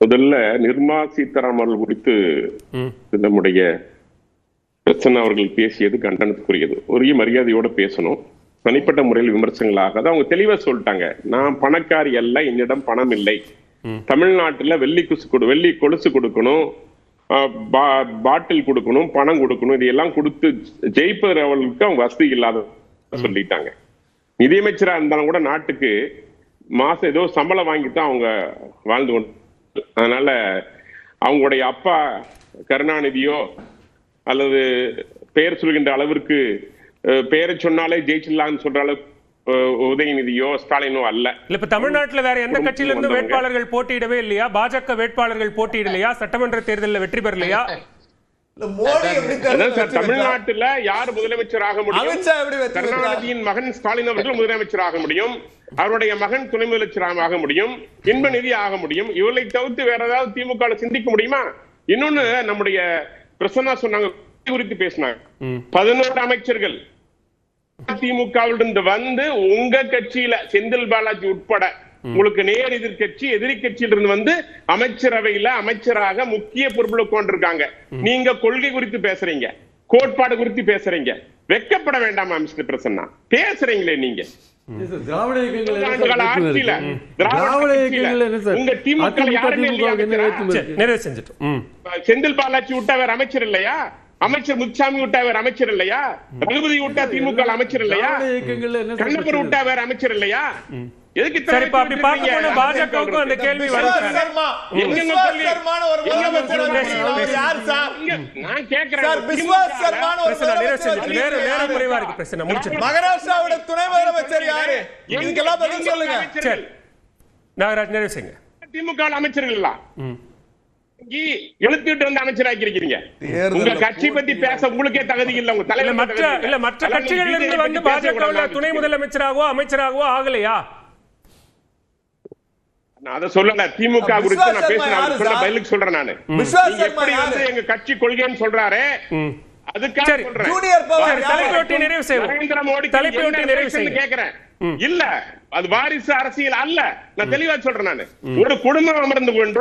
முதல்ல நிர்மலா சீதாராமன் குறித்து நம்முடைய பிரசன்னா அவர்கள் பேசியது கண்டனத்துக்குரியது. ஒரே மரியாதையோட பேசணும். தனிப்பட்ட முறையில் விமர்சனங்களாக அவங்க தெளிவா சொல்லிட்டாங்க. நான் பணக்காரி அல்ல, என்னிடம் பணம் இல்லை. தமிழ்நாட்டுல வெள்ளி கொலுசு கொடுக்கணும், பாட்டில் கொடுக்கணும், பணம் கொடுக்கணும், இதெல்லாம் கொடுத்து ஜெயிப்பவர்களுக்கு அவங்க வசதி இல்லாத சொல்லிட்டாங்க. நிதியமைச்சரா இருந்தாலும் கூட நாட்டுக்கு மாசம் ஏதோ சம்பளம் வாங்கித்தான் அவங்க வாழ்ந்து கொண்டு. அதனால அவங்களுடைய அப்பா கருணாநிதியோ அல்லது பெயர் சொல்கின்ற அளவிற்கு பெயரை சொன்னாலே ஜெயிச்சிடலாம்னு சொல்ற அளவுக்கு உதயநிதியோ ஸ்டாலினோ அல்ல. இப்ப தமிழ்நாட்டுல வேற எந்த கட்சியில இருந்து வேட்பாளர்கள் போட்டியிடவே இல்லையா? பாஜக வேட்பாளர்கள் போட்டியிடலையா? சட்டமன்ற தேர்தலில் வெற்றி பெறலையா? தமிழ்நாட்டுல யார் முதலமைச்சர் ஆக முடியும்? கருணாநிதியின் மகன் ஸ்டாலின் அவர்கள் முதலமைச்சர் ஆக முடியும், அவருடைய மகன் துணை முதலமைச்சர் ஆக முடியும், இன்ப நிதி ஆக முடியும். இவர்களை தவிர்த்து வேற ஏதாவது திமுக சிந்திக்க முடியுமா? இன்னொன்னு நம்முடைய பிரசன்னா சொன்னாங்க, குறித்து பேசினாங்க. 11 அமைச்சர்கள் திமுகவிலிருந்து வந்து உங்க கட்சியில செந்தில் பாலாஜி உட்பட உங்களுக்கு நேர் எதிர்கட்சி எதிரி கட்சியிலிருந்து வந்து அமைச்சரவையில அமைச்சராக முக்கிய பொறுப்புல உட்கார்ந்திருக்காங்க. நீங்க கொள்கை குறித்து பேசுறீங்க, கோட்பாடு குறித்து பேசுறீங்க. வெட்கப்பட வேண்டாமா மிஸ்டர் பிரசன்னா? பேசுறீங்களே நீங்க. செந்தில் பாலாஜி விட்டா வேற அமைச்சர் இல்லையா? அமைச்சர் முத்துசாமி விட்டா வேற அமைச்சர் இல்லையா? ரகுபதி விட்டா திமுக அமைச்சர் இல்லையா? கண்ணப்பர் விட்டா வேற அமைச்சர் இல்லையா? எதுக்கு பாஜகவுக்கும் அந்த கேள்வி வரும். நான் கேக்குறேன், மகாராஷ்டிராவோட துணை முதலமைச்சர் யாரு? இதுக்கெல்லாம் பதில் சொல்லுங்க. நாகராஜ் நிறைவு செய்யுங்க. திமுக அமைச்சர்கள் எல்லாம் எழுத்துட்டு வந்து அமைச்சராக்கி இருக்கிறீங்க. உங்க கட்சி பத்தி பேச உங்களுக்கே தகுதி இல்ல. உங்க தலைவர் மற்ற கட்சிகளில் இருந்து வந்து பாஜக துணை முதலமைச்சராகவோ அமைச்சராகவோ ஆகலையா? நான் அதை சொல்லல. திமுக குறித்து நான் பேசின பதிலுக்கு சொல்றேன். நானு எப்படி வந்து எங்க கட்சி கொள்கைன்னு சொல்றாரு, அதுக்காக சொல்றேன். நரேந்திர மோடி கேக்குறேன். இல்ல, அது வாரிசு அரசியல் அல்ல. நான் தெளிவா சொல்றேன். நானு ஒரு குடும்பம் அமர்ந்து கொண்டு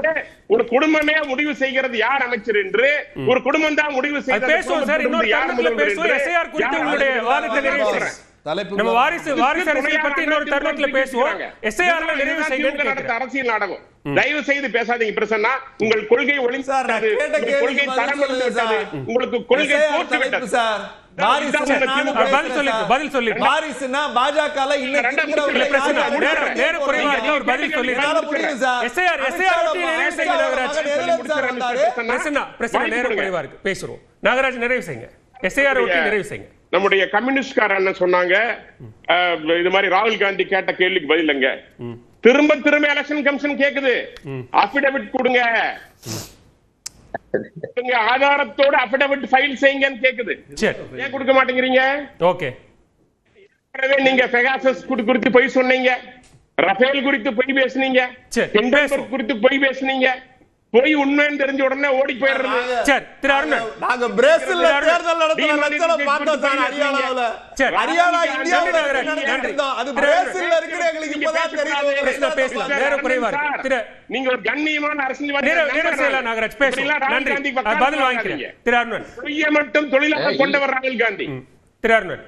ஒரு குடும்பமே முடிவு செய்கிறது யார் அமைச்சர் என்று, ஒரு குடும்பம் தான் முடிவு செய்கிறது. நம்ம வாரிசு அரசியல் பத்தி இன்னொரு தருணத்துல பேசுவோம். எஸ்ஐஆர்ல நிறைவு செய்யுங்க. அரசியல் நாடகம் தயவு செய்து பேசாதீங்க பிரசன்னா. உங்கள் கொள்கை ஒளிந்தாது, கொள்கை தரம் இழந்து விட்டது, உங்களுக்கு கொள்கை தோற்று விட்டது சார். பதில் சொல்லி வாரிசுனா பாஜகல இல்ல நேர குறைவா இருந்தா ஒரு பதில் சொல்லி எஸ்ஐஆர் ஒட்டி நிறைவு செய்யுங்க நாகராஜ். பிரச்சனை நேர குறைவா இருக்கு, பேசுறோம். நாகராஜ் நிறைவு செய்யுங்க. எஸ்ஐஆர் ஒட்டி நிறைவு செய்யுங்க. நம்முடைய கம்யூனிஸ்ட்காரன் சொன்னாங்க, இது மாதிரி ராகுல் காந்தி கேட்ட கேள்விக்கு பதிலங்க. திரும்ப எலெக்ஷன் கமிஷன் கேக்குது, அபிடவிட் கொடுங்க, ஆதாரத்தோட அபிடவிட் ஃபைல் செய்யுங்கன்னு கேக்குது. ஏன் கொடுக்க மாட்டேங்கிறீங்க? ஓகே, நீங்க பெகாசஸ் குறித்து போய் சொன்னீங்க, ரஃபேல் குறித்து போய் பேசுனீங்க, டெண்டர் குறித்து போய் பேசுனீங்க. போய் உண்மைன்னு தெரிஞ்ச உடனே ஓடி போயிடுறது. சரி, திரு அருணன், நாங்க பிரேசில்ல தேர்தல் நடத்தின லட்சணம் பார்த்தோம் சார். ஹரியானா இந்தியாவுல அது பிரேசில்ல இருக்கு, எங்களுக்கு இப்பதான் தெரியும். பேசலாம், நேர குறைவா இருக்கு. திரு நீங்க ஒரு கண்ணியமான அரசியல்வாதி. நேர செய்யலாம் நாகராஜ், பேசலாம். நன்றி, பதில் வாங்கிக்கிறேன். திரு அருணன், மட்டும் தொழிலாளர் கொண்டவர் ராகுல் காந்தி. திரு அருணன்.